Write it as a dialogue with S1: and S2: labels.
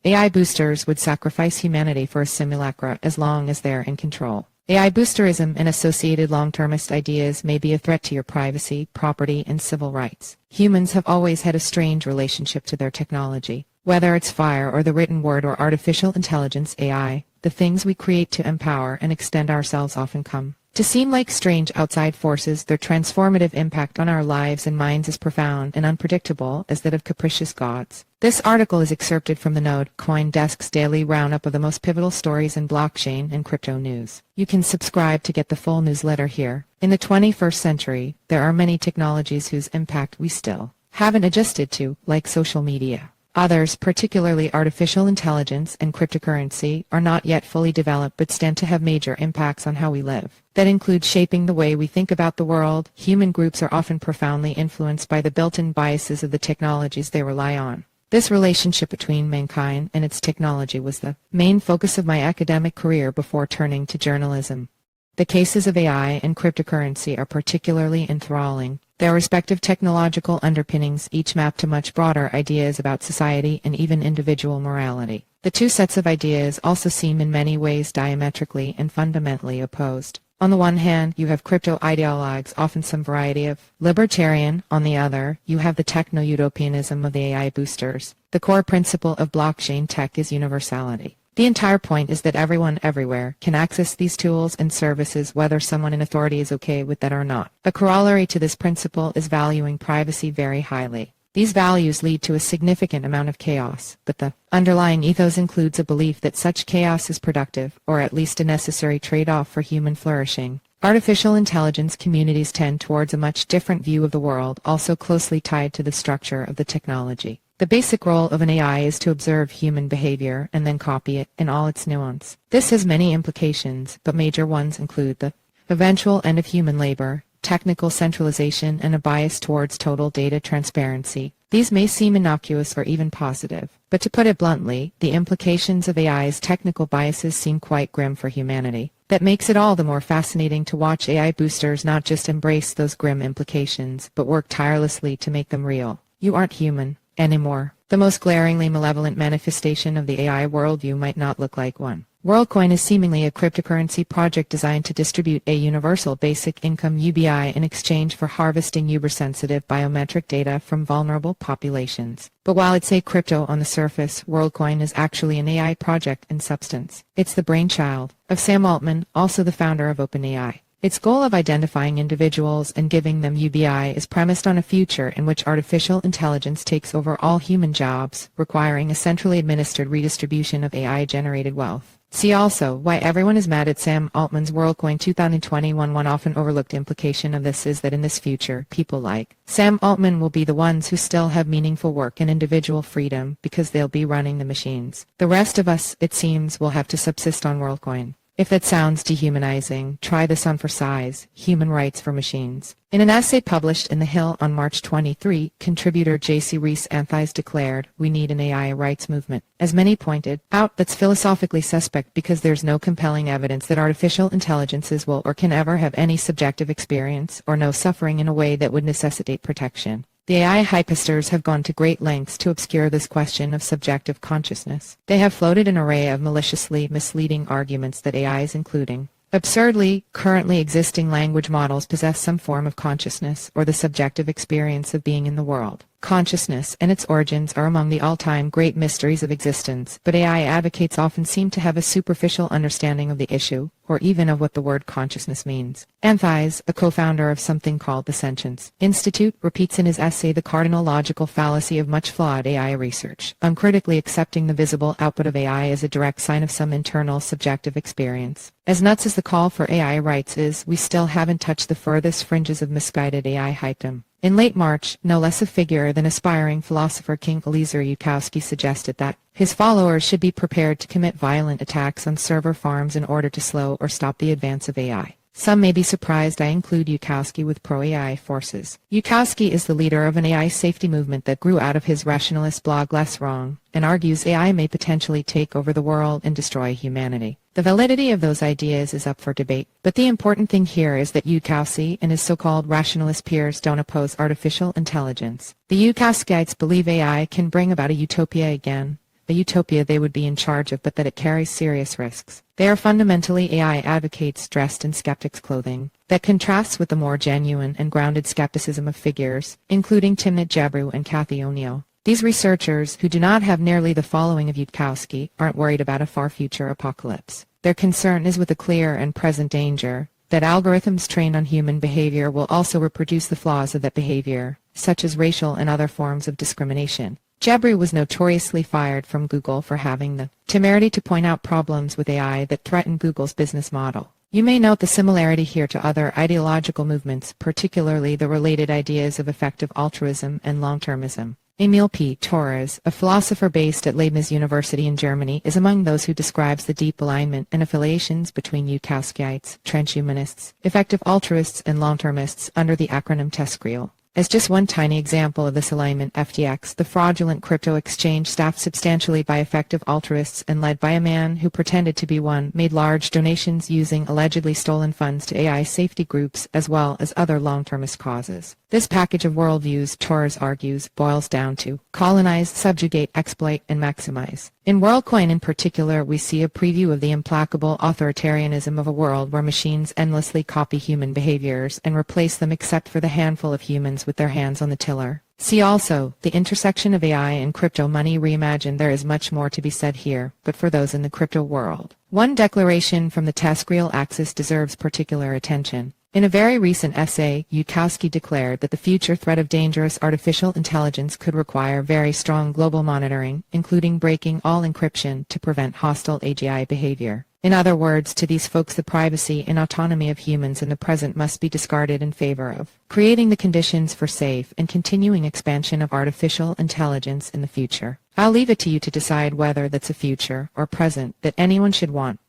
S1: AI boosters would sacrifice humanity for a simulacra as long as they're in control. AI boosterism and associated long-termist ideas may be a threat to your privacy, property, and civil rights. Humans have always had a strange relationship to their technology. Whether it's fire or the written word or artificial intelligence AI, the things we create to empower and extend ourselves often come to seem like strange outside forces. Their transformative impact on our lives and minds is profound and unpredictable as that of capricious gods. This article is excerpted from the Node Coin Desk's daily roundup of the most pivotal stories in blockchain and crypto news. You can subscribe to get the full newsletter here. In the 21st century, there are many technologies whose impact we still haven't adjusted to, like social media. Others, particularly artificial intelligence and cryptocurrency, are not yet fully developed but stand to have major impacts on how we live. That includes shaping the way we think about the world. Human groups are often profoundly influenced by the built-in biases of the technologies they rely on. This relationship between mankind and its technology was the main focus of my academic career before turning to journalism. The cases of AI and cryptocurrency are particularly enthralling. Their respective technological underpinnings each map to much broader ideas about society and even individual morality. The two sets of ideas also seem in many ways diametrically and fundamentally opposed. On the one hand, you have crypto ideologues, often some variety of libertarian. On the other, you have the techno-utopianism of the AI boosters. The core principle of blockchain tech is universality. The entire point is that everyone everywhere can access these tools and services, whether someone in authority is okay with that or not. A corollary to this principle is valuing privacy very highly. These values lead to a significant amount of chaos, but the underlying ethos includes a belief that such chaos is productive, or at least a necessary trade-off for human flourishing. Artificial intelligence communities tend towards a much different view of the world, also closely tied to the structure of the technology. The basic role of an AI is to observe human behavior and then copy it in all its nuance. This has many implications, but major ones include the eventual end of human labor, technical centralization, and a bias towards total data transparency. These may seem innocuous or even positive, but to put it bluntly, the implications of AI's technical biases seem quite grim for humanity. That makes it all the more fascinating to watch AI boosters not just embrace those grim implications, but work tirelessly to make them real. You aren't human anymore. The most glaringly malevolent manifestation of the AI worldview might not look like one. WorldCoin is seemingly a cryptocurrency project designed to distribute a universal basic income UBI in exchange for harvesting uber-sensitive biometric data from vulnerable populations. But while it's a crypto on the surface, WorldCoin is actually an AI project in substance. It's the brainchild of Sam Altman, also the founder of OpenAI. Its goal of identifying individuals and giving them UBI is premised on a future in which artificial intelligence takes over all human jobs, requiring a centrally administered redistribution of AI-generated wealth. See also why everyone is mad at Sam Altman's WorldCoin 2021. One often overlooked implication of this is that in this future, people like Sam Altman will be the ones who still have meaningful work and individual freedom because they'll be running the machines. The rest of us, it seems, will have to subsist on WorldCoin. If that sounds dehumanizing, try this on for size: human rights for machines. In an essay published in The Hill on March 23, contributor J.C. Rees-Anthys declared, "We need an AI rights movement." As many pointed out, that's philosophically suspect because there's no compelling evidence that artificial intelligences will or can ever have any subjective experience or no suffering in a way that would necessitate protection. The AI hypesters have gone to great lengths to obscure this question of subjective consciousness. They have floated an array of maliciously misleading arguments that AIs, including absurdly currently existing language models, possess some form of consciousness or the subjective experience of being in the world. Consciousness and its origins are among the all-time great mysteries of existence, but AI advocates often seem to have a superficial understanding of the issue, or even of what the word consciousness means. Anthys, a co-founder of something called the Sentience Institute, repeats in his essay the cardinal logical fallacy of much flawed AI research, uncritically accepting the visible output of AI as a direct sign of some internal subjective experience. As nuts as the call for AI rights is, we still haven't touched the furthest fringes of misguided AI hypedom. In late March, no less a figure than aspiring philosopher King Eliezer Yudkowsky suggested that his followers should be prepared to commit violent attacks on server farms in order to slow or stop the advance of AI. Some may be surprised I include Yudkowsky with pro-AI forces. Yudkowsky is the leader of an AI safety movement that grew out of his rationalist blog Less Wrong, and argues AI may potentially take over the world and destroy humanity. The validity of those ideas is up for debate, but the important thing here is that Yudkowsky and his so-called rationalist peers don't oppose artificial intelligence. The Yudkowskyites believe AI can bring about a utopia again, a utopia they would be in charge of, but that it carries serious risks. They are fundamentally AI advocates dressed in skeptics' clothing. That contrasts with the more genuine and grounded skepticism of figures, including Timnit Gebru and Cathy O'Neill. These researchers, who do not have nearly the following of Yudkowsky, aren't worried about a far future apocalypse. Their concern is with the clear and present danger that algorithms trained on human behavior will also reproduce the flaws of that behavior, such as racial and other forms of discrimination. Gebru was notoriously fired from Google for having the temerity to point out problems with AI that threaten Google's business model. You may note the similarity here to other ideological movements, particularly the related ideas of effective altruism and long-termism. Emil P. Torres, a philosopher based at Leibniz University in Germany, is among those who describes the deep alignment and affiliations between Yudkowskyites, transhumanists, effective altruists, and long-termists under the acronym TESCREAL. As just one tiny example of this alignment, FTX, the fraudulent crypto exchange staffed substantially by effective altruists and led by a man who pretended to be one, made large donations using allegedly stolen funds to AI safety groups as well as other long-termist causes. This package of worldviews, Torres argues, boils down to colonize, subjugate, exploit, and maximize. In WorldCoin in particular, we see a preview of the implacable authoritarianism of a world where machines endlessly copy human behaviors and replace them except for the handful of humans with their hands on the tiller. See also, the intersection of AI and crypto money reimagined. There is much more to be said here, but for those in the crypto world. One declaration from the TESCREAL axis deserves particular attention. In a very recent essay, Yudkowsky declared that the future threat of dangerous artificial intelligence could require very strong global monitoring, including breaking all encryption to prevent hostile AGI behavior. In other words, to these folks, the privacy and autonomy of humans in the present must be discarded in favor of creating the conditions for safe and continuing expansion of artificial intelligence in the future. I'll leave it to you to decide whether that's a future or present that anyone should want.